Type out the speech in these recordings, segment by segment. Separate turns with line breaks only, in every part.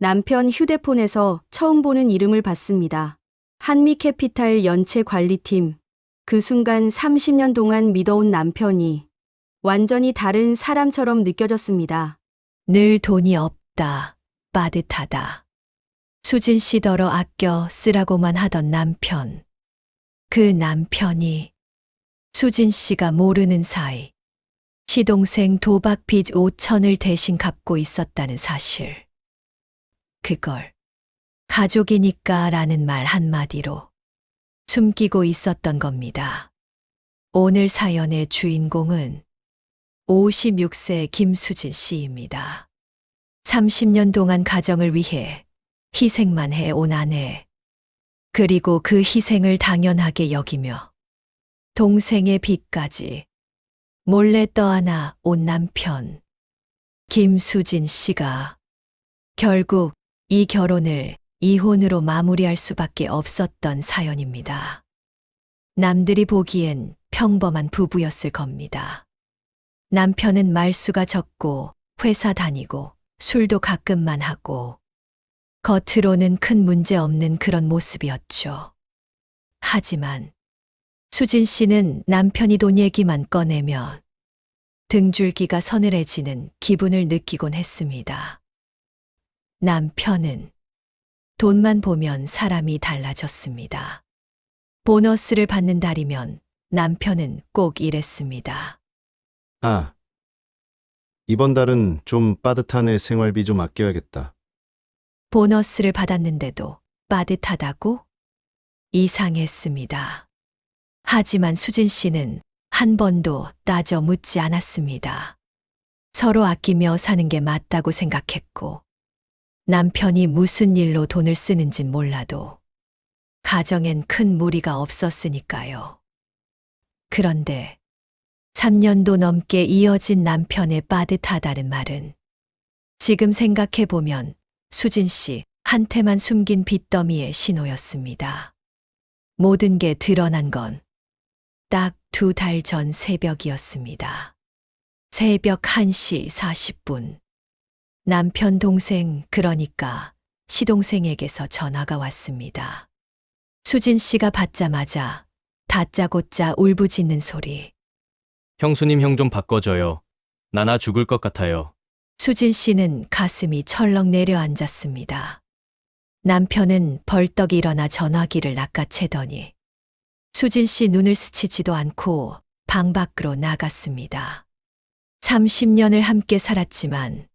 남편 휴대폰에서 처음 보는 이름을 봤습니다. 한미캐피탈 연체관리팀. 그 순간 30년 동안 믿어온 남편이 완전히 다른 사람처럼 느껴졌습니다.
늘 돈이 없다, 빠듯하다. 수진 씨더러 아껴 쓰라고만 하던 남편. 그 남편이 수진 씨가 모르는 사이 시동생 도박 빚 5천을 대신 갚고 있었다는 사실. 그걸 가족이니까 라는 말 한마디로 숨기고 있었던 겁니다. 오늘 사연의 주인공은 56세 김수진 씨입니다. 30년 동안 가정을 위해 희생만 해온 아내, 그리고 그 희생을 당연하게 여기며 동생의 빚까지 몰래 떠안아 온 남편, 김수진 씨가 결국 이 결혼을 이혼으로 마무리할 수밖에 없었던 사연입니다. 남들이 보기엔 평범한 부부였을 겁니다. 남편은 말수가 적고 회사 다니고 술도 가끔만 하고 겉으로는 큰 문제 없는 그런 모습이었죠. 하지만 수진 씨는 남편이 돈 얘기만 꺼내면 등줄기가 서늘해지는 기분을 느끼곤 했습니다. 남편은 돈만 보면 사람이 달라졌습니다. 보너스를 받는 달이면 남편은 꼭 이랬습니다.
아, 이번 달은 좀 빠듯하네. 생활비 좀 아껴야겠다.
보너스를 받았는데도 빠듯하다고? 이상했습니다. 하지만 수진 씨는 한 번도 따져 묻지 않았습니다. 서로 아끼며 사는 게 맞다고 생각했고, 남편이 무슨 일로 돈을 쓰는진 몰라도 가정엔 큰 무리가 없었으니까요. 그런데 3년도 넘게 이어진 남편의 빠듯하다는 말은 지금 생각해보면 수진 씨 한테만 숨긴 빚더미의 신호였습니다. 모든 게 드러난 건 딱 2달 전 새벽이었습니다. 새벽 1시 40분. 남편 동생, 그러니까 시동생에게서 전화가 왔습니다. 수진 씨가 받자마자 다짜고짜 울부짖는 소리.
형수님, 형 좀 바꿔줘요. 나나 죽을 것 같아요.
수진 씨는 가슴이 철렁 내려앉았습니다. 남편은 벌떡 일어나 전화기를 낚아채더니 수진 씨 눈을 스치지도 않고 방 밖으로 나갔습니다. 30년을 함께 살았지만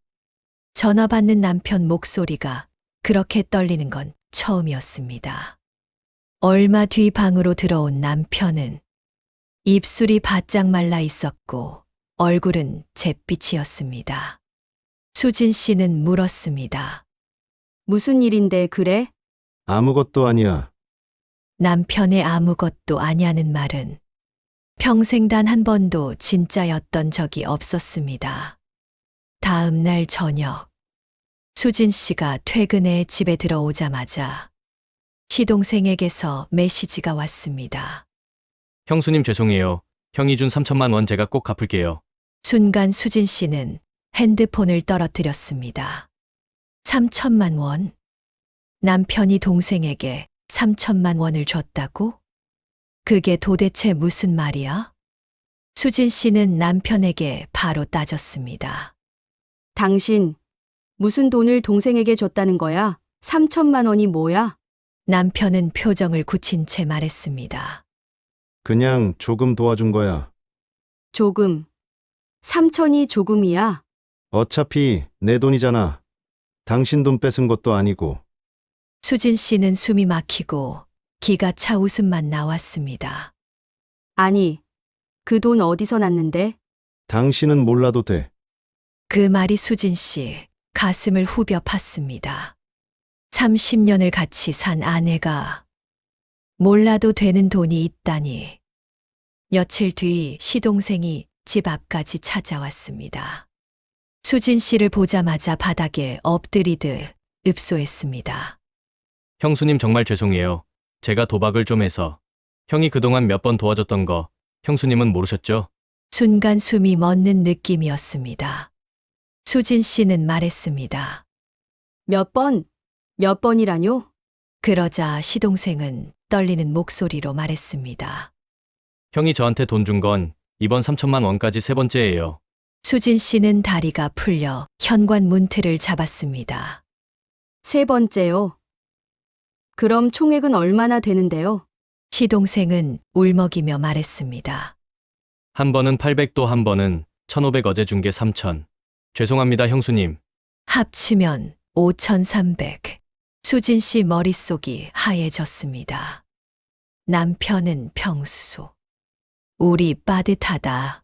전화 받는 남편 목소리가 그렇게 떨리는 건 처음이었습니다. 얼마 뒤 방으로 들어온 남편은 입술이 바짝 말라 있었고 얼굴은 잿빛이었습니다. 수진 씨는 물었습니다.
무슨 일인데 그래?
아무것도 아니야.
남편의 아무것도 아니하는 말은 평생 단 한 번도 진짜였던 적이 없었습니다. 다음 날 저녁, 수진 씨가 퇴근해 집에 들어오자마자 시동생에게서 메시지가 왔습니다.
형수님, 죄송해요. 형이 준 3천만 원 제가 꼭 갚을게요.
순간 수진 씨는 핸드폰을 떨어뜨렸습니다. 3천만 원? 남편이 동생에게 3천만 원을 줬다고? 그게 도대체 무슨 말이야? 수진 씨는 남편에게 바로 따졌습니다.
당신 무슨 돈을 동생에게 줬다는 거야? 3천만 원이 뭐야?
남편은 표정을 굳힌 채 말했습니다.
그냥 조금 도와준 거야.
조금. 3천이 조금이야.
어차피 내 돈이잖아. 당신 돈 뺏은 것도 아니고.
수진 씨는 숨이 막히고 기가 차 웃음만 나왔습니다.
아니, 그 돈 어디서 났는데?
당신은 몰라도 돼.
그 말이 수진 씨 가슴을 후벼 팠습니다. 30년을 같이 산 아내가 몰라도 되는 돈이 있다니. 며칠 뒤 시동생이 집 앞까지 찾아왔습니다. 수진 씨를 보자마자 바닥에 엎드리듯 읍소했습니다.
형수님, 정말 죄송해요. 제가 도박을 좀 해서. 형이 그동안 몇 번 도와줬던 거 형수님은 모르셨죠?
순간 숨이 멎는 느낌이었습니다. 수진 씨는 말했습니다.
몇 번이라뇨?
그러자 시동생은 떨리는 목소리로 말했습니다.
형이 저한테 돈 준 건 이번 3천만 원까지 세 번째예요.
수진 씨는 다리가 풀려 현관 문틀을 잡았습니다.
세 번째요. 그럼 총액은 얼마나 되는데요?
시동생은 울먹이며 말했습니다.
한 번은 800, 또 한 번은 1,500, 어제 준 게 3천. 죄송합니다, 형수님.
합치면 5,300. 수진 씨 머릿속이 하얘졌습니다. 남편은 평소. 우리 빠듯하다.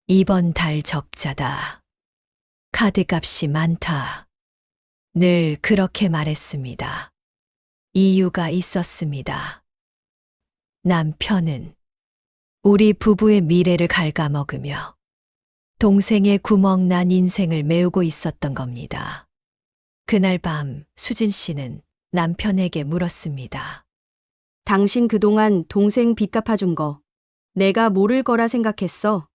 이번 달 적자다. 카드값이 많다. 늘 그렇게 말했습니다. 이유가 있었습니다. 남편은 우리 부부의 미래를 갉아먹으며 동생의 구멍난 인생을 메우고 있었던 겁니다. 그날 밤 수진 씨는 남편에게 물었습니다.
당신 그동안 동생 빚 갚아준 거 내가 모를 거라 생각했어.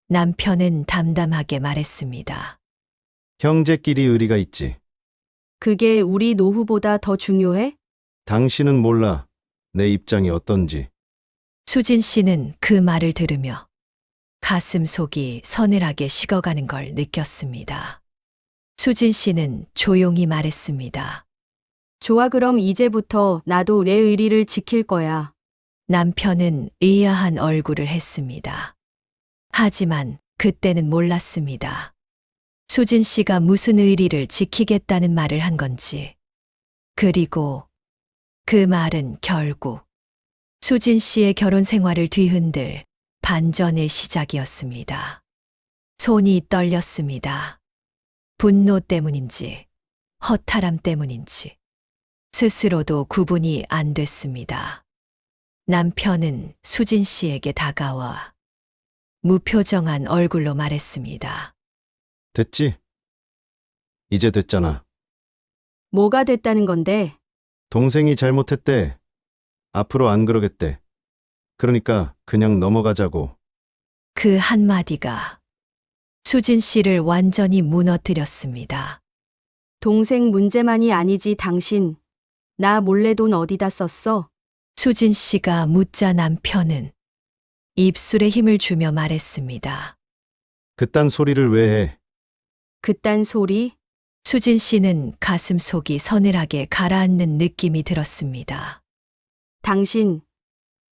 남편은 담담하게 말했습니다.
형제끼리 의리가 있지.
그게 우리 노후보다 더 중요해?
당신은 몰라. 내 입장이 어떤지.
수진 씨는 그 말을 들으며 가슴 속이 서늘하게 식어가는 걸 느꼈습니다. 수진 씨는 조용히 말했습니다.
좋아, 그럼 이제부터 나도 내 의리를 지킬 거야.
남편은 의아한 얼굴을 했습니다. 하지만 그때는 몰랐습니다. 수진 씨가 무슨 의리를 지키겠다는 말을 한 건지. 그리고 그 말은 결국 수진 씨의 결혼 생활을 뒤흔들 반전의 시작이었습니다. 손이 떨렸습니다. 분노 때문인지, 허탈함 때문인지, 스스로도 구분이 안 됐습니다. 남편은 수진 씨에게 다가와 무표정한 얼굴로 말했습니다.
됐지? 이제 됐잖아.
뭐가 됐다는 건데?
동생이 잘못했대. 앞으로 안 그러겠대. 그러니까 그냥 넘어가자고.
그 한마디가 수진 씨를 완전히 무너뜨렸습니다.
동생 문제만이 아니지, 당신. 나 몰래 돈 어디다 썼어?
수진 씨가 묻자 남편은 입술에 힘을 주며 말했습니다.
그딴 소리를 왜 해?
그딴 소리?
수진 씨는 가슴 속이 서늘하게 가라앉는 느낌이 들었습니다.
당신,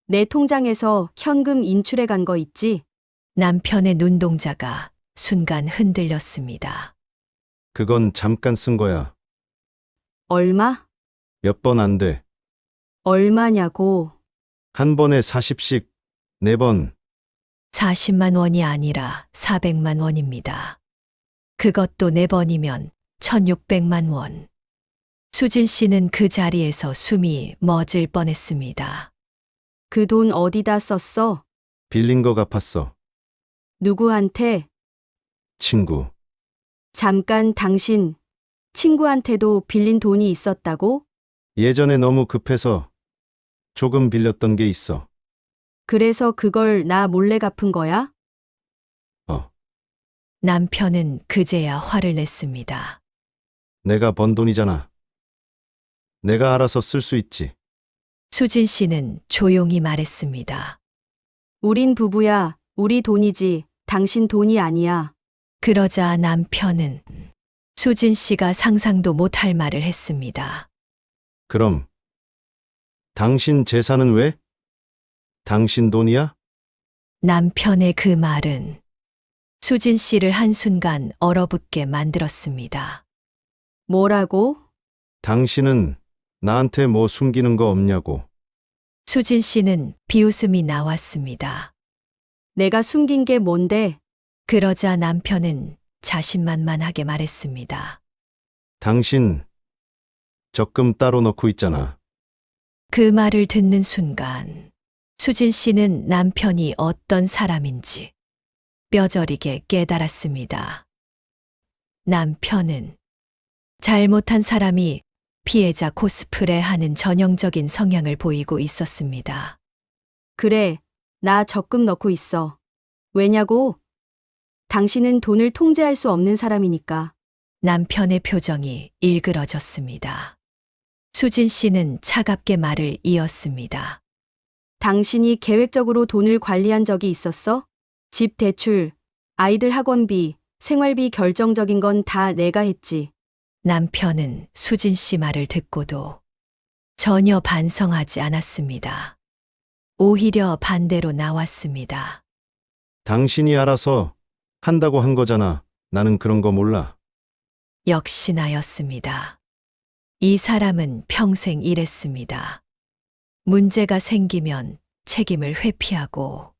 내 통장에서 현금 인출해 간 거 있지?
남편의 눈동자가 순간 흔들렸습니다.
그건 잠깐 쓴 거야.
얼마?
몇 번 안 돼.
얼마냐고.
한 번에 40씩, 4번.
40만 원이 아니라 400만 원입니다. 그것도 4번이면 1,600만 원. 수진 씨는 그 자리에서 숨이 멎을 뻔했습니다.
그 돈 어디다 썼어?
빌린 거 갚았어.
누구한테?
친구.
잠깐, 당신 친구한테도 빌린 돈이 있었다고?
예전에 너무 급해서 조금 빌렸던 게 있어.
그래서 그걸 나 몰래 갚은 거야?
남편은 그제야 화를 냈습니다.
내가 번 돈이잖아. 내가 알아서 쓸 수 있지.
수진 씨는 조용히 말했습니다.
우린 부부야. 우리 돈이지. 당신 돈이 아니야.
그러자 남편은 수진 씨가 상상도 못할 말을 했습니다.
그럼 당신 재산은 왜? 당신 돈이야?
남편의 그 말은 수진 씨를 한순간 얼어붙게 만들었습니다.
뭐라고?
당신은 나한테 뭐 숨기는 거 없냐고.
수진 씨는 비웃음이 나왔습니다.
내가 숨긴 게 뭔데?
그러자 남편은 자신만만하게 말했습니다.
당신 적금 따로 넣고 있잖아.
그 말을 듣는 순간 수진 씨는 남편이 어떤 사람인지 뼈저리게 깨달았습니다. 남편은 잘못한 사람이 피해자 코스프레 하는 전형적인 성향을 보이고 있었습니다.
그래, 나 적금 넣고 있어. 왜냐고? 당신은 돈을 통제할 수 없는 사람이니까.
남편의 표정이 일그러졌습니다. 수진 씨는 차갑게 말을 이었습니다.
당신이 계획적으로 돈을 관리한 적이 있었어? 집 대출, 아이들 학원비, 생활비 결정적인 건 다 내가 했지.
남편은 수진 씨 말을 듣고도 전혀 반성하지 않았습니다. 오히려 반대로 나왔습니다.
당신이 알아서 한다고 한 거잖아. 나는 그런 거 몰라.
역시나였습니다. 이 사람은 평생 이랬습니다. 문제가 생기면 책임을 회피하고,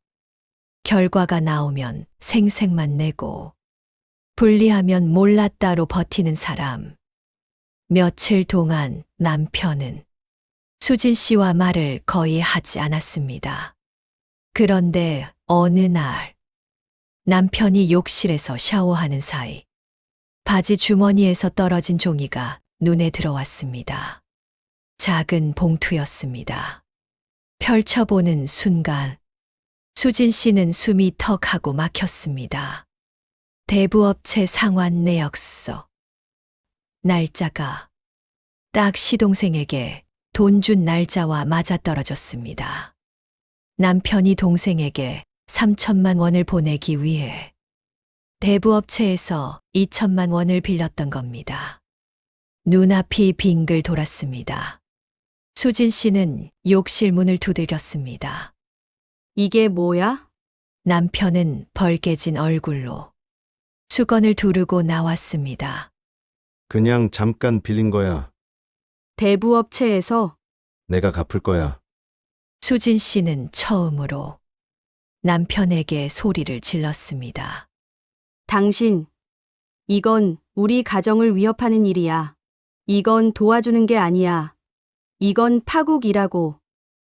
결과가 나오면 생색만 내고, 불리하면 몰랐다로 버티는 사람. 며칠 동안 남편은 수진 씨와 말을 거의 하지 않았습니다. 그런데 어느 날, 남편이 욕실에서 샤워하는 사이, 바지 주머니에서 떨어진 종이가 눈에 들어왔습니다. 작은 봉투였습니다. 펼쳐보는 순간, 수진 씨는 숨이 턱하고 막혔습니다. 대부업체 상환 내역서. 날짜가 딱 시동생에게 돈 준 날짜와 맞아떨어졌습니다. 남편이 동생에게 3천만 원을 보내기 위해 대부업체에서 2천만 원을 빌렸던 겁니다. 눈앞이 빙글 돌았습니다. 수진 씨는 욕실 문을 두들겼습니다.
이게 뭐야?
남편은 벌개진 얼굴로 수건을 두르고 나왔습니다.
그냥 잠깐 빌린 거야.
대부업체에서
내가 갚을 거야.
수진 씨는 처음으로 남편에게 소리를 질렀습니다.
당신, 이건 우리 가정을 위협하는 일이야. 이건 도와주는 게 아니야. 이건 파국이라고.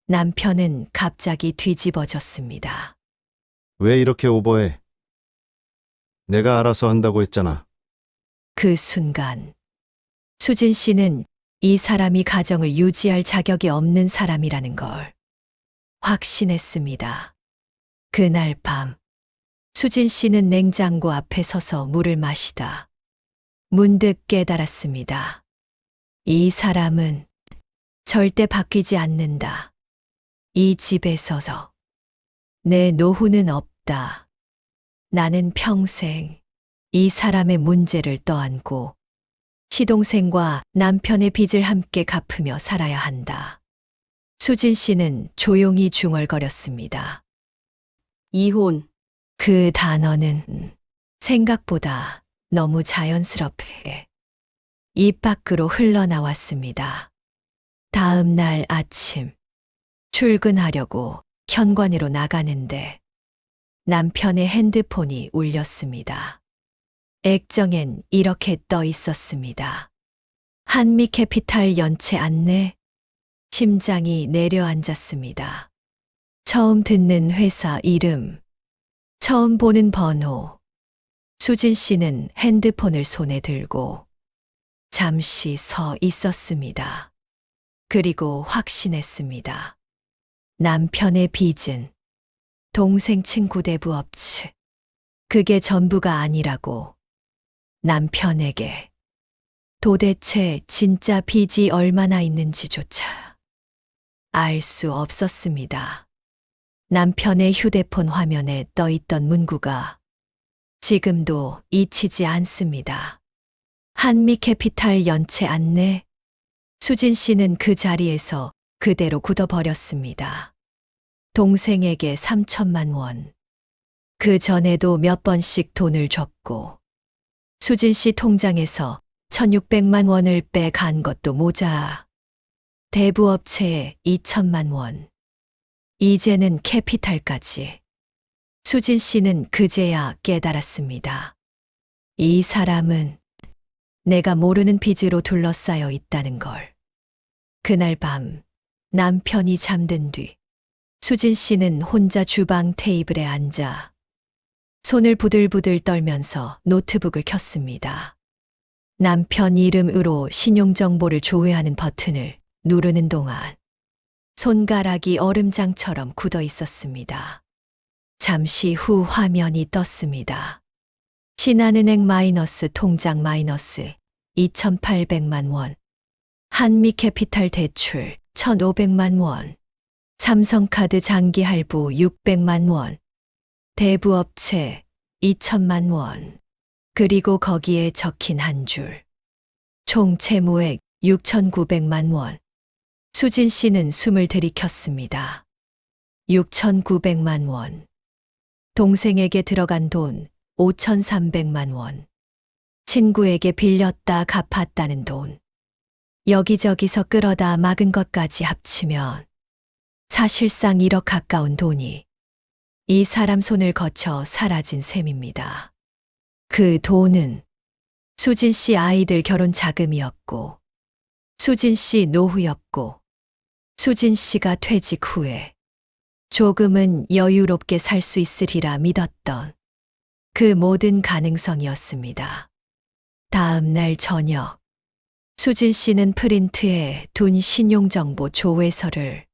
남편은 갑자기 뒤집어졌습니다.
왜 이렇게 오버해? 내가 알아서 한다고 했잖아.
그 순간 수진 씨는 이 사람이 가정을 유지할 자격이 없는 사람이라는 걸 확신했습니다. 그날 밤 수진 씨는 냉장고 앞에 서서 물을 마시다 문득 깨달았습니다. 이 사람은 절대 바뀌지 않는다. 이 집에 서서 내 노후는 없다. 나는 평생 이 사람의 문제를 떠안고 시동생과 남편의 빚을 함께 갚으며 살아야 한다. 수진 씨는 조용히 중얼거렸습니다.
이혼.
그 단어는 생각보다 너무 자연스럽게 입 밖으로 흘러나왔습니다. 다음 날 아침 출근하려고 현관으로 나가는데 남편의 핸드폰이 울렸습니다. 액정엔 이렇게 떠 있었습니다. 한미캐피탈 연체 안내. 심장이 내려앉았습니다. 처음 듣는 회사 이름, 처음 보는 번호. 수진 씨는 핸드폰을 손에 들고 잠시 서 있었습니다. 그리고 확신했습니다. 남편의 빚은 동생 친구 대부업체. 그게 전부가 아니라고. 남편에게 도대체 진짜 빚이 얼마나 있는지조차 알 수 없었습니다. 남편의 휴대폰 화면에 떠 있던 문구가 지금도 잊히지 않습니다. 한미캐피탈 연체 안내. 수진 씨는 그 자리에서 그대로 굳어버렸습니다. 동생에게 3천만 원. 그 전에도 몇 번씩 돈을 줬고 수진 씨 통장에서 1,600만 원을 빼간 것도 모자라 대부업체에 2천만 원. 이제는 캐피탈까지. 수진 씨는 그제야 깨달았습니다. 이 사람은 내가 모르는 빚으로 둘러싸여 있다는 걸. 그날 밤 남편이 잠든 뒤 수진 씨는 혼자 주방 테이블에 앉아 손을 부들부들 떨면서 노트북을 켰습니다. 남편 이름으로 신용정보를 조회하는 버튼을 누르는 동안 손가락이 얼음장처럼 굳어 있었습니다. 잠시 후 화면이 떴습니다. 신한은행 마이너스 통장 마이너스 2,800만 원. 한미캐피탈 대출 1,500만 원. 삼성카드 장기 할부 600만 원. 대부업체 2천만 원. 그리고 거기에 적힌 한 줄. 총 채무액 6,900만 원. 수진 씨는 숨을 들이켰습니다. 6,900만 원. 동생에게 들어간 돈 5,300만 원. 친구에게 빌렸다 갚았다는 돈. 여기저기서 끌어다 막은 것까지 합치면 사실상 1억 가까운 돈이 이 사람 손을 거쳐 사라진 셈입니다. 그 돈은 수진 씨 아이들 결혼 자금이었고, 수진 씨 노후였고, 수진 씨가 퇴직 후에 조금은 여유롭게 살 수 있으리라 믿었던 그 모든 가능성이었습니다. 다음 날 저녁, 수진 씨는 프린트에 둔 신용정보 조회서를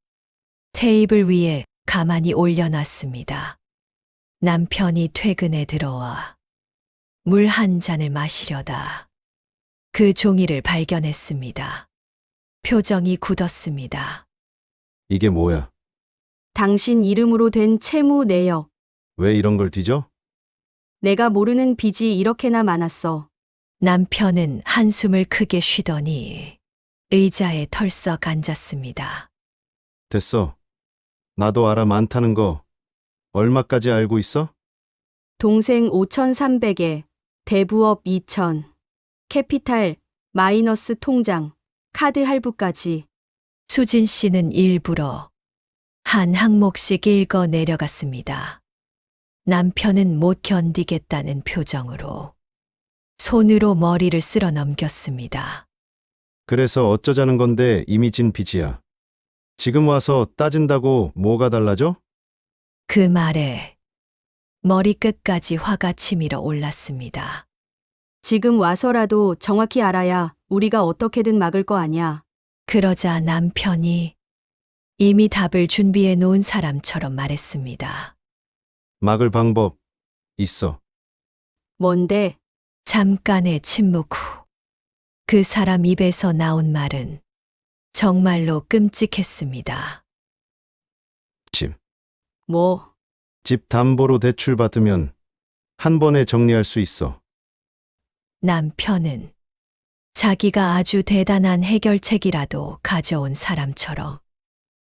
테이블 위에 가만히 올려놨습니다. 남편이 퇴근에 들어와 물 한 잔을 마시려다 그 종이를 발견했습니다. 표정이 굳었습니다.
이게 뭐야?
당신 이름으로 된 채무 내역.
왜 이런 걸 뒤져?
내가 모르는 빚이 이렇게나 많았어.
남편은 한숨을 크게 쉬더니 의자에 털썩 앉았습니다.
됐어. 나도 알아 많다는 거. 얼마까지 알고 있어?
동생 5,300에, 대부업 2,000, 캐피탈, 마이너스 통장, 카드 할부까지.
수진 씨는 일부러 한 항목씩 읽어 내려갔습니다. 남편은 못 견디겠다는 표정으로 손으로 머리를 쓸어 넘겼습니다.
그래서 어쩌자는 건데 이미 진 빚이야. 지금 와서 따진다고 뭐가 달라져?
그 말에 머리끝까지 화가 치밀어 올랐습니다.
지금 와서라도 정확히 알아야 우리가 어떻게든 막을 거 아냐.
그러자 남편이 이미 답을 준비해 놓은 사람처럼 말했습니다.
막을 방법 있어.
뭔데?
잠깐의 침묵 후 그 사람 입에서 나온 말은 정말로 끔찍했습니다.
집.
뭐?
집 담보로 대출 받으면 한 번에 정리할 수 있어.
남편은 자기가 아주 대단한 해결책이라도 가져온 사람처럼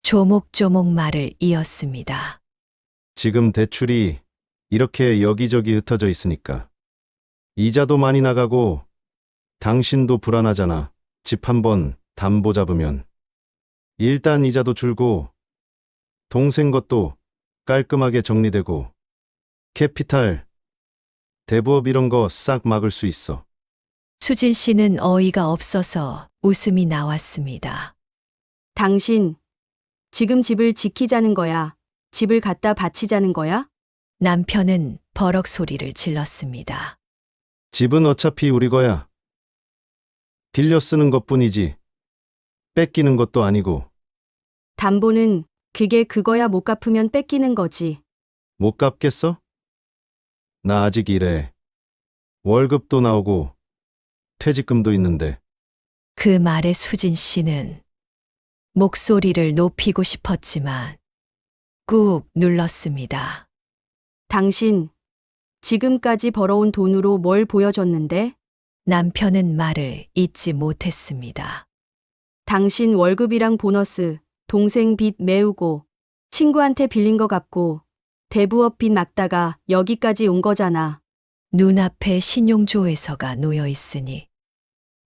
조목조목 말을 이었습니다.
지금 대출이 이렇게 여기저기 흩어져 있으니까. 이자도 많이 나가고 당신도 불안하잖아. 집 한 번 담보 잡으면. 일단 이자도 줄고 동생 것도 깔끔하게 정리되고 캐피탈, 대부업 이런 거 싹 막을 수 있어.
수진 씨는 어이가 없어서 웃음이 나왔습니다.
당신, 지금 집을 지키자는 거야? 집을 갖다 바치자는 거야?
남편은 버럭 소리를 질렀습니다.
집은 어차피 우리 거야. 빌려 쓰는 것뿐이지. 뺏기는 것도 아니고.
담보는 그게 그거야. 못 갚으면 뺏기는 거지.
못 갚겠어? 나 아직 일해. 월급도 나오고 퇴직금도 있는데.
그 말에 수진 씨는 목소리를 높이고 싶었지만 꾹 눌렀습니다.
당신, 지금까지 벌어온 돈으로 뭘 보여줬는데?
남편은 말을 잇지 못했습니다.
당신 월급이랑 보너스, 동생 빚 메우고, 친구한테 빌린 거 갚고, 대부업 빚 막다가 여기까지 온 거잖아.
눈앞에 신용조회서가 놓여 있으니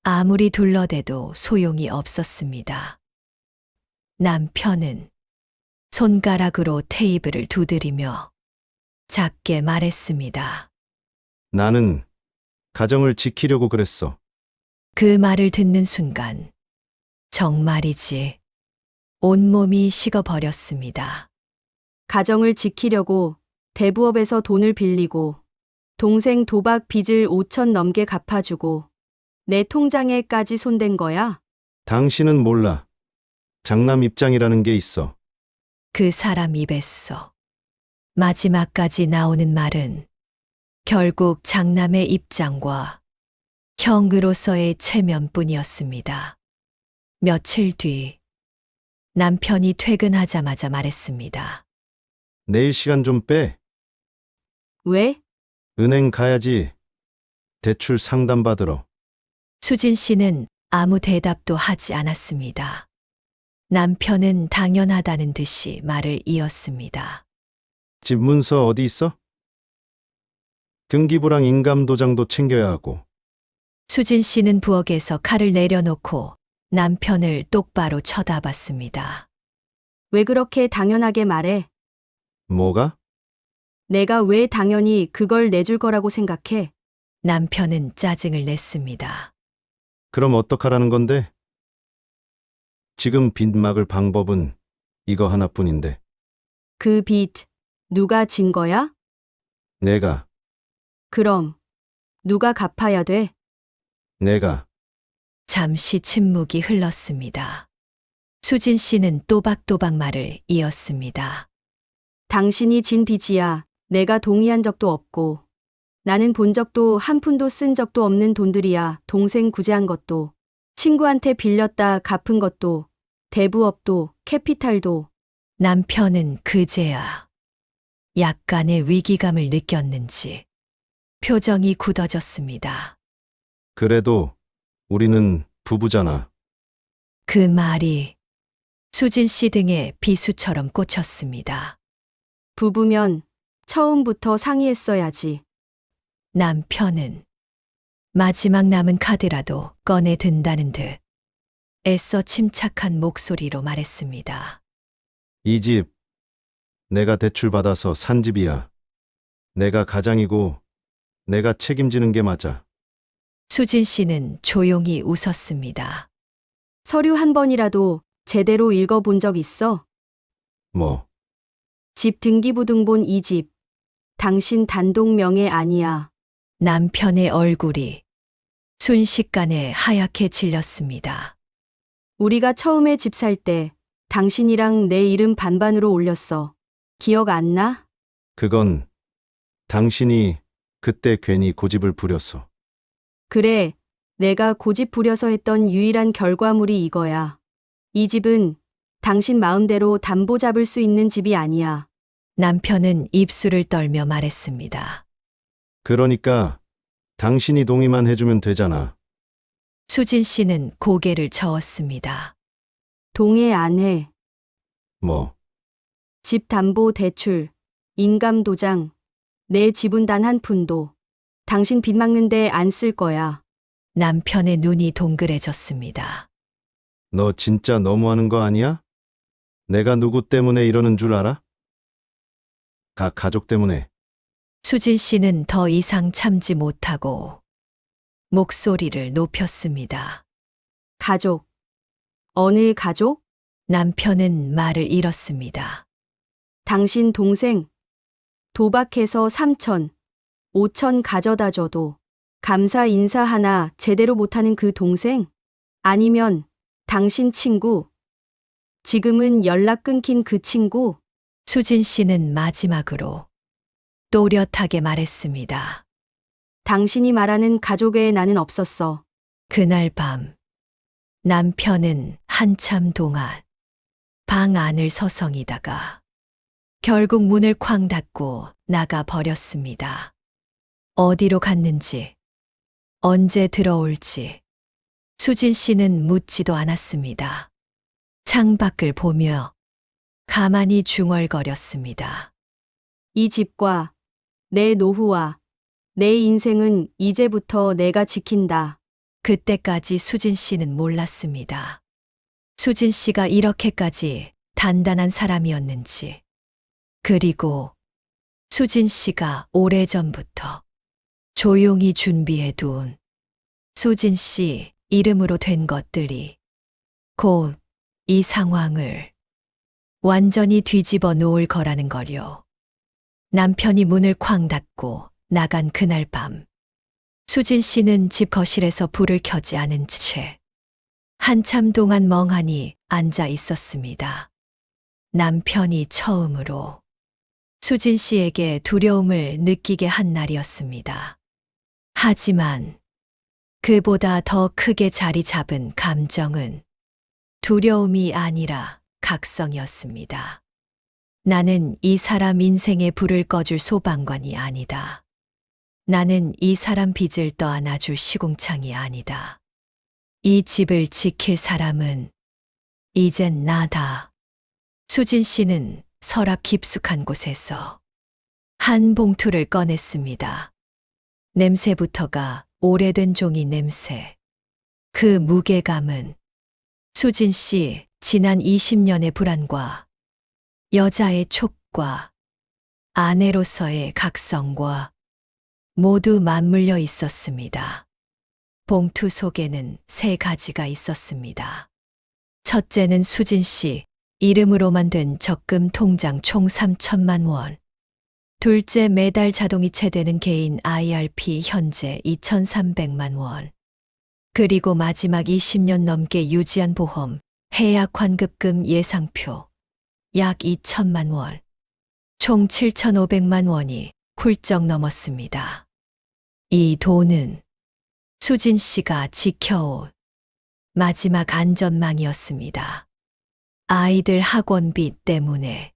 아무리 둘러대도 소용이 없었습니다. 남편은 손가락으로 테이블을 두드리며 작게 말했습니다.
나는 가정을 지키려고 그랬어.
그 말을 듣는 순간 정말이지 온몸이 식어버렸습니다.
가정을 지키려고 대부업에서 돈을 빌리고, 동생 도박 빚을 5천 넘게 갚아주고, 내 통장에까지 손댄 거야?
당신은 몰라. 장남 입장이라는 게 있어.
그 사람 입에서 마지막까지 나오는 말은 결국 장남의 입장과 형으로서의 체면뿐이었습니다. 며칠 뒤 남편이 퇴근하자마자 말했습니다.
내일 시간 좀 빼.
왜?
은행 가야지. 대출 상담 받으러.
수진 씨는 아무 대답도 하지 않았습니다. 남편은 당연하다는 듯이 말을 이었습니다.
집 문서 어디 있어? 등기부랑 인감도장도 챙겨야 하고.
수진 씨는 부엌에서 칼을 내려놓고 남편을 똑바로 쳐다봤습니다.
왜 그렇게 당연하게 말해?
뭐가?
내가 왜 당연히 그걸 내줄 거라고 생각해?
남편은 짜증을 냈습니다.
그럼 어떡하라는 건데? 지금 빚 막을 방법은 이거 하나뿐인데.
그 빚, 누가 진 거야?
내가,
그럼, 누가 갚아야 돼?
내가.
잠시 침묵이 흘렀습니다. 수진 씨는 또박또박 말을 이었습니다.
당신이 진 빚이야. 내가 동의한 적도 없고. 나는 본 적도 한 푼도 쓴 적도 없는 돈들이야. 동생 구제한 것도, 친구한테 빌렸다 갚은 것도, 대부업도, 캐피탈도.
남편은 그제야 약간의 위기감을 느꼈는지 표정이 굳어졌습니다.
그래도 우리는 부부잖아.
그 말이 수진 씨 등에 비수처럼 꽂혔습니다.
부부면 처음부터 상의했어야지.
남편은 마지막 남은 카드라도 꺼내 든다는 듯 애써 침착한 목소리로 말했습니다.
이 집, 내가 대출 받아서 산 집이야. 내가 가장이고 내가 책임지는 게 맞아.
수진 씨는 조용히 웃었습니다.
서류 한 번이라도 제대로 읽어본 적 있어?
뭐,
집 등기부등본 이 집. 당신 단독 명의 아니야.
남편의 얼굴이 순식간에 하얗게 질렸습니다.
우리가 처음에 집 살 때 당신이랑 내 이름 반반으로 올렸어. 기억 안 나?
그건 당신이 그때 괜히 고집을 부렸어.
그래, 내가 고집 부려서 했던 유일한 결과물이 이거야. 이 집은 당신 마음대로 담보 잡을 수 있는 집이 아니야.
남편은 입술을 떨며 말했습니다.
그러니까 당신이 동의만 해주면 되잖아.
수진 씨는 고개를 저었습니다.
동의 안 해.
뭐,
집 담보 대출, 인감 도장, 내 지분 단 한 푼도 당신 빚 막는데 안 쓸 거야.
남편의 눈이 동그래졌습니다.
너 진짜 너무하는 거 아니야? 내가 누구 때문에 이러는 줄 알아? 가족 때문에.
수진 씨는 더 이상 참지 못하고 목소리를 높였습니다.
가족. 어느 가족?
남편은 말을 잃었습니다.
당신 동생. 도박해서 3천, 5천 가져다 줘도 감사 인사 하나 제대로 못하는 그 동생? 아니면 당신 친구? 지금은 연락 끊긴 그 친구?
수진 씨는 마지막으로 또렷하게 말했습니다.
당신이 말하는 가족에 나는 없었어.
그날 밤 남편은 한참 동안 방 안을 서성이다가 결국 문을 쾅 닫고 나가 버렸습니다. 어디로 갔는지, 언제 들어올지 수진 씨는 묻지도 않았습니다. 창밖을 보며 가만히 중얼거렸습니다.
이 집과 내 노후와 내 인생은 이제부터 내가 지킨다.
그때까지 수진 씨는 몰랐습니다. 수진 씨가 이렇게까지 단단한 사람이었는지, 그리고 수진 씨가 오래전부터 조용히 준비해둔 수진 씨 이름으로 된 것들이 곧 이 상황을 완전히 뒤집어 놓을 거라는 걸요. 남편이 문을 쾅 닫고 나간 그날 밤, 수진 씨는 집 거실에서 불을 켜지 않은 채 한참 동안 멍하니 앉아 있었습니다. 남편이 처음으로 수진 씨에게 두려움을 느끼게 한 날이었습니다. 하지만 그보다 더 크게 자리 잡은 감정은 두려움이 아니라 각성이었습니다. 나는 이 사람 인생의 불을 꺼줄 소방관이 아니다. 나는 이 사람 빚을 떠안아줄 시궁창이 아니다. 이 집을 지킬 사람은 이젠 나다. 수진 씨는 서랍 깊숙한 곳에서 한 봉투를 꺼냈습니다. 냄새부터가 오래된 종이 냄새. 그 무게감은 수진 씨 지난 20년의 불안과 여자의 촉과 아내로서의 각성과 모두 맞물려 있었습니다. 봉투 속에는 3가지가 있었습니다. 첫째는 수진 씨 이름으로만 된 적금 통장 총 3천만 원. 둘째, 매달 자동이체되는 개인 IRP 현재 2,300만 원. 그리고 마지막 20년 넘게 유지한 보험, 해약 환급금 예상표, 약 2천만 원. 총 7,500만 원이 훌쩍 넘었습니다. 이 돈은 수진 씨가 지켜온 마지막 안전망이었습니다. 아이들 학원비 때문에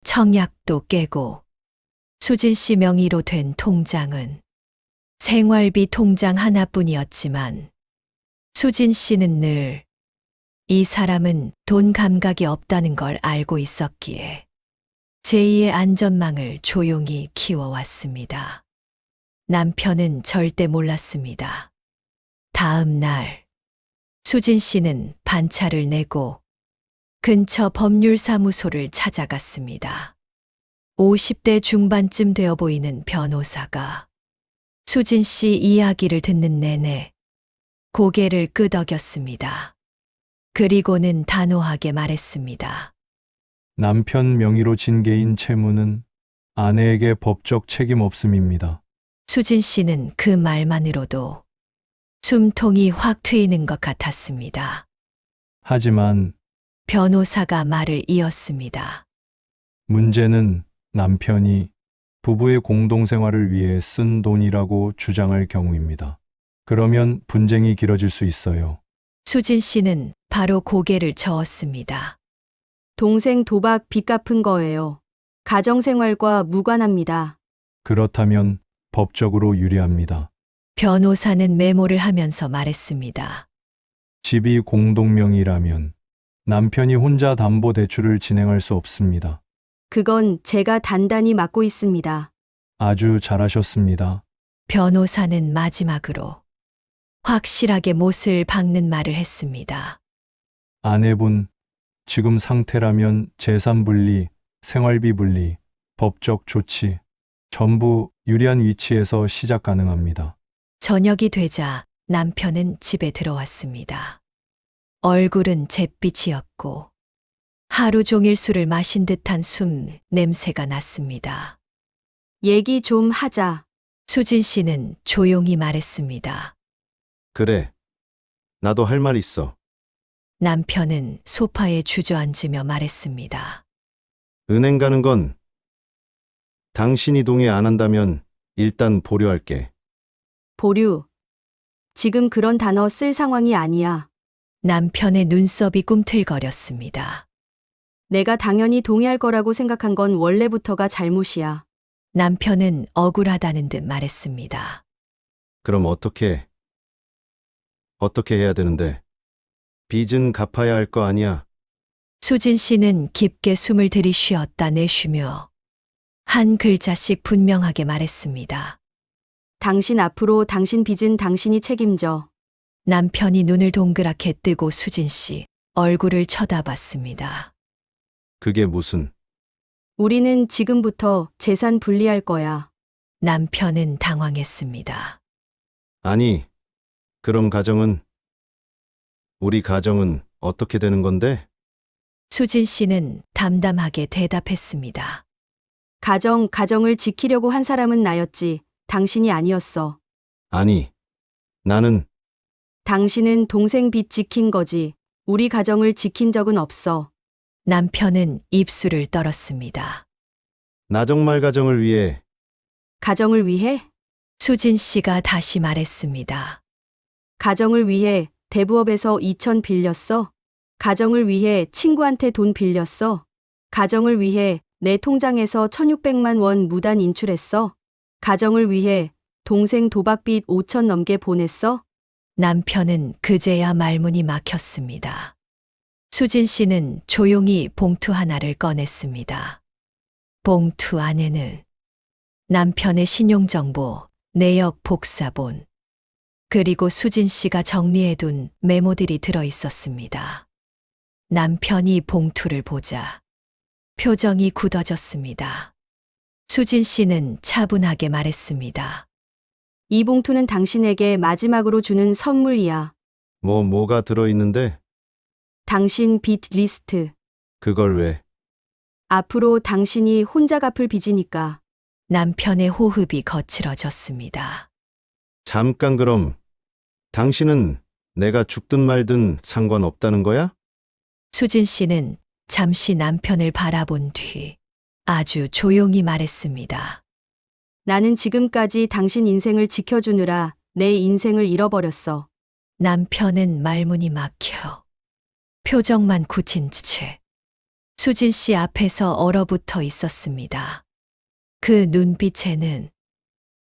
청약도 깨고 수진 씨 명의로 된 통장은 생활비 통장 하나뿐이었지만 수진 씨는 늘 이 사람은 돈 감각이 없다는 걸 알고 있었기에 제2의 안전망을 조용히 키워왔습니다. 남편은 절대 몰랐습니다. 다음 날 수진 씨는 반차를 내고 근처 법률사무소를 찾아갔습니다. 50대 중반쯤 되어 보이는 변호사가 수진 씨 이야기를 듣는 내내 고개를 끄덕였습니다. 그리고는 단호하게 말했습니다.
남편 명의로 진 개인 채무는 아내에게 법적 책임 없음입니다.
수진 씨는 그 말만으로도 숨통이 확 트이는 것 같았습니다.
하지만
변호사가 말을 이었습니다.
문제는 남편이 부부의 공동생활을 위해 쓴 돈이라고 주장할 경우입니다. 그러면 분쟁이 길어질 수 있어요.
수진 씨는 바로 고개를 저었습니다.
동생 도박 빚 갚은 거예요. 가정생활과 무관합니다.
그렇다면 법적으로 유리합니다.
변호사는 메모를 하면서 말했습니다.
집이 공동명의라면 남편이 혼자 담보대출을 진행할 수 없습니다.
그건 제가 단단히 맡고 있습니다.
아주 잘하셨습니다.
변호사는 마지막으로 확실하게 못을 박는 말을 했습니다.
아내분, 지금 상태라면 재산 분리, 생활비 분리, 법적 조치, 전부 유리한 위치에서 시작 가능합니다.
저녁이 되자 남편은 집에 들어왔습니다. 얼굴은 잿빛이었고 하루 종일 술을 마신 듯한 숨 냄새가 났습니다.
얘기 좀 하자.
수진 씨는 조용히 말했습니다.
그래. 나도 할 말 있어.
남편은 소파에 주저앉으며 말했습니다.
은행 가는 건 당신이 동의 안 한다면 일단 보류할게.
보류. 지금 그런 단어 쓸 상황이 아니야.
남편의 눈썹이 꿈틀거렸습니다.
내가 당연히 동의할 거라고 생각한 건 원래부터가 잘못이야.
남편은 억울하다는 듯 말했습니다.
그럼 어떻게 해야 되는데? 빚은 갚아야 할 거 아니야.
수진 씨는 깊게 숨을 들이쉬었다 내쉬며 한 글자씩 분명하게 말했습니다.
당신 앞으로 당신 빚은 당신이 책임져.
남편이 눈을 동그랗게 뜨고 수진 씨 얼굴을 쳐다봤습니다.
그게 무슨?
우리는 지금부터 재산 분리할 거야.
남편은 당황했습니다.
아니, 그럼 우리 가정은 어떻게 되는 건데?
수진 씨는 담담하게 대답했습니다.
가정을 지키려고 한 사람은 나였지. 당신이 아니었어.
아니, 나는
당신은 동생 빚 지킨 거지. 우리 가정을 지킨 적은 없어.
남편은 입술을 떨었습니다.
나 정말 가정을 위해
가정을 위해?
수진 씨가 다시 말했습니다.
가정을 위해 대부업에서 2천 빌렸어? 가정을 위해 친구한테 돈 빌렸어? 가정을 위해 내 통장에서 1,600만 원 무단 인출했어? 가정을 위해 동생 도박빚 5천 넘게 보냈어?
남편은 그제야 말문이 막혔습니다. 수진 씨는 조용히 봉투 하나를 꺼냈습니다. 봉투 안에는 남편의 신용정보, 내역 복사본, 그리고 수진 씨가 정리해둔 메모들이 들어 있었습니다. 남편이 봉투를 보자 표정이 굳어졌습니다. 수진 씨는 차분하게 말했습니다.
이 봉투는 당신에게 마지막으로 주는 선물이야.
뭐가 들어있는데?
당신 빚 리스트.
그걸 왜?
앞으로 당신이 혼자 갚을 빚이니까.
남편의 호흡이 거칠어졌습니다.
잠깐 그럼 당신은 내가 죽든 말든 상관없다는 거야?
수진 씨는 잠시 남편을 바라본 뒤 아주 조용히 말했습니다.
나는 지금까지 당신 인생을 지켜주느라 내 인생을 잃어버렸어.
남편은 말문이 막혀 표정만 굳힌 채 수진 씨 앞에서 얼어붙어 있었습니다. 그 눈빛에는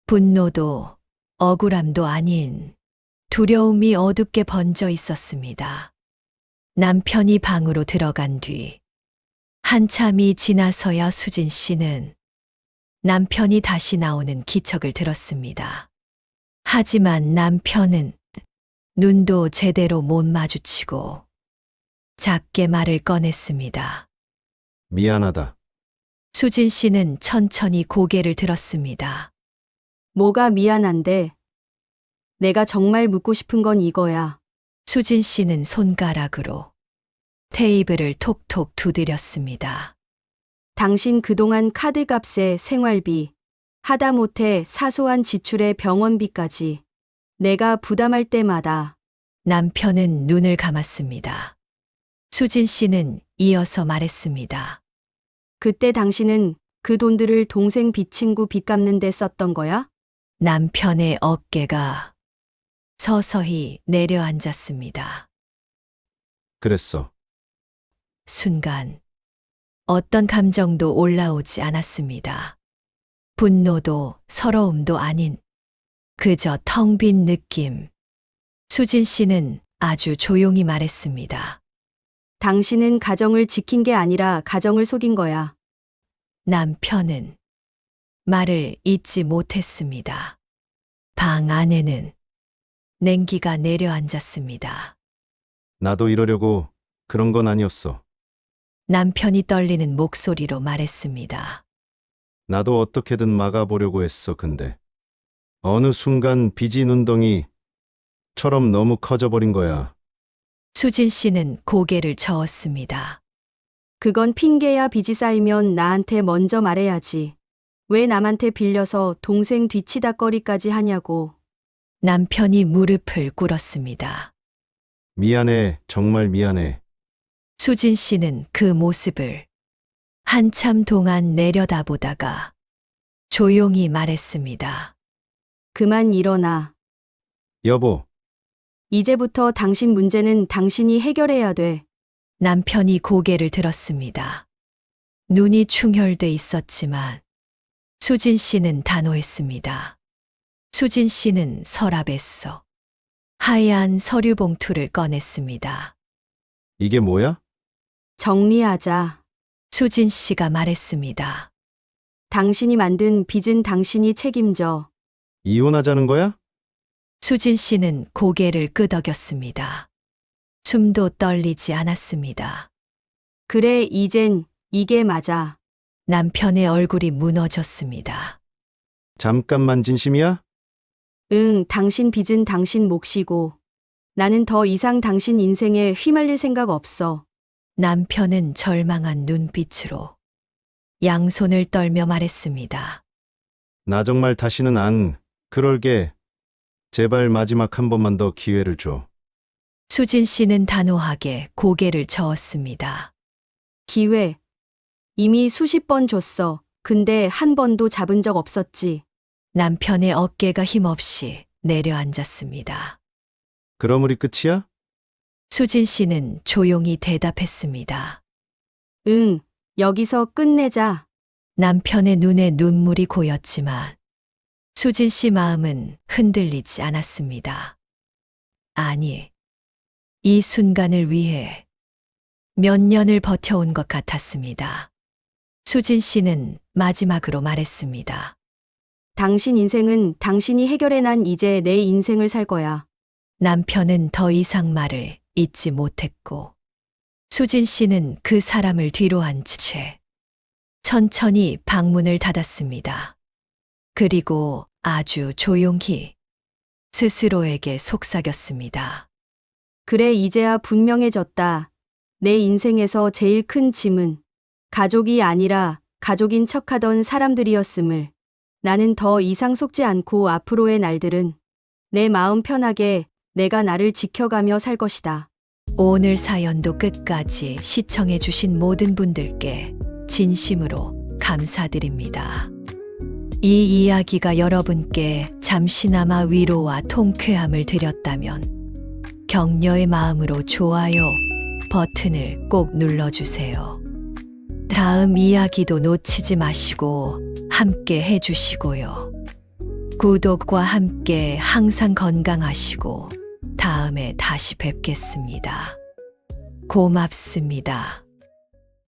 분노도 억울함도 아닌 두려움이 어둡게 번져 있었습니다. 남편이 방으로 들어간 뒤 한참이 지나서야 수진 씨는 남편이 다시 나오는 기척을 들었습니다. 하지만 남편은 눈도 제대로 못 마주치고 작게 말을 꺼냈습니다.
미안하다.
수진 씨는 천천히 고개를 들었습니다.
뭐가 미안한데? 내가 정말 묻고 싶은 건 이거야.
수진 씨는 손가락으로 테이블을 톡톡 두드렸습니다.
당신 그동안 카드값에 생활비, 하다못해 사소한 지출의 병원비까지 내가 부담할 때마다
남편은 눈을 감았습니다. 수진 씨는 이어서 말했습니다.
그때 당신은 그 돈들을 동생 빚 친구 빚 갚는 데 썼던 거야?
남편의 어깨가 서서히 내려앉았습니다.
그랬어.
순간 어떤 감정도 올라오지 않았습니다. 분노도 서러움도 아닌 그저 텅 빈 느낌. 수진 씨는 아주 조용히 말했습니다.
당신은 가정을 지킨 게 아니라 가정을 속인 거야.
남편은 말을 잇지 못했습니다. 방 안에는 냉기가 내려앉았습니다.
나도 이러려고 그런 건 아니었어.
남편이 떨리는 목소리로 말했습니다.
나도 어떻게든 막아보려고 했어. 근데 어느 순간 빚이 눈덩이처럼 너무 커져버린 거야.
수진 씨는 고개를 저었습니다.
그건 핑계야. 빚이 쌓이면 나한테 먼저 말해야지. 왜 남한테 빌려서 동생 뒤치다꺼리까지 하냐고.
남편이 무릎을 꿇었습니다.
미안해. 정말 미안해.
수진 씨는 그 모습을 한참 동안 내려다보다가 조용히 말했습니다.
그만 일어나.
여보,
이제부터 당신 문제는 당신이 해결해야 돼.
남편이 고개를 들었습니다. 눈이 충혈돼 있었지만 수진 씨는 단호했습니다. 수진 씨는 서랍에서 하얀 서류 봉투를 꺼냈습니다.
이게 뭐야?
정리하자.
수진 씨가 말했습니다.
당신이 만든 빚은 당신이 책임져.
이혼하자는 거야?
수진 씨는 고개를 끄덕였습니다. 숨도 떨리지 않았습니다.
그래, 이젠 이게 맞아.
남편의 얼굴이 무너졌습니다.
잠깐만 진심이야?
응, 당신 빚은 당신 몫이고 나는 더 이상 당신 인생에 휘말릴 생각 없어.
남편은 절망한 눈빛으로 양손을 떨며 말했습니다.
나 정말 다시는 안 그럴게. 제발 마지막 한 번만 더 기회를 줘.
수진 씨는 단호하게 고개를 저었습니다.
기회. 이미 수십 번 줬어. 근데 한 번도 잡은 적 없었지.
남편의 어깨가 힘없이 내려앉았습니다.
그럼 우리 끝이야?
수진 씨는 조용히 대답했습니다.
응, 여기서 끝내자.
남편의 눈에 눈물이 고였지만 수진 씨 마음은 흔들리지 않았습니다. 아니, 이 순간을 위해 몇 년을 버텨온 것 같았습니다. 수진 씨는 마지막으로 말했습니다.
당신 인생은 당신이 해결해 난 이제 내 인생을 살 거야.
남편은 더 이상 말을 잇지 못했고 수진 씨는 그 사람을 뒤로 한 채 천천히 방문을 닫았습니다. 그리고 아주 조용히 스스로에게 속삭였습니다.
그래, 이제야 분명해졌다. 내 인생에서 제일 큰 짐은 가족이 아니라 가족인 척하던 사람들이었음을. 나는 더 이상 속지 않고 앞으로의 날들은 내 마음 편하게 내가 나를 지켜가며 살 것이다.
오늘 사연도 끝까지 시청해주신 모든 분들께 진심으로 감사드립니다. 이 이야기가 여러분께 잠시나마 위로와 통쾌함을 드렸다면 격려의 마음으로 좋아요 버튼을 꼭 눌러주세요. 다음 이야기도 놓치지 마시고 함께 해주시고요. 구독과 함께 항상 건강하시고 다음에 다시 뵙겠습니다. 고맙습니다.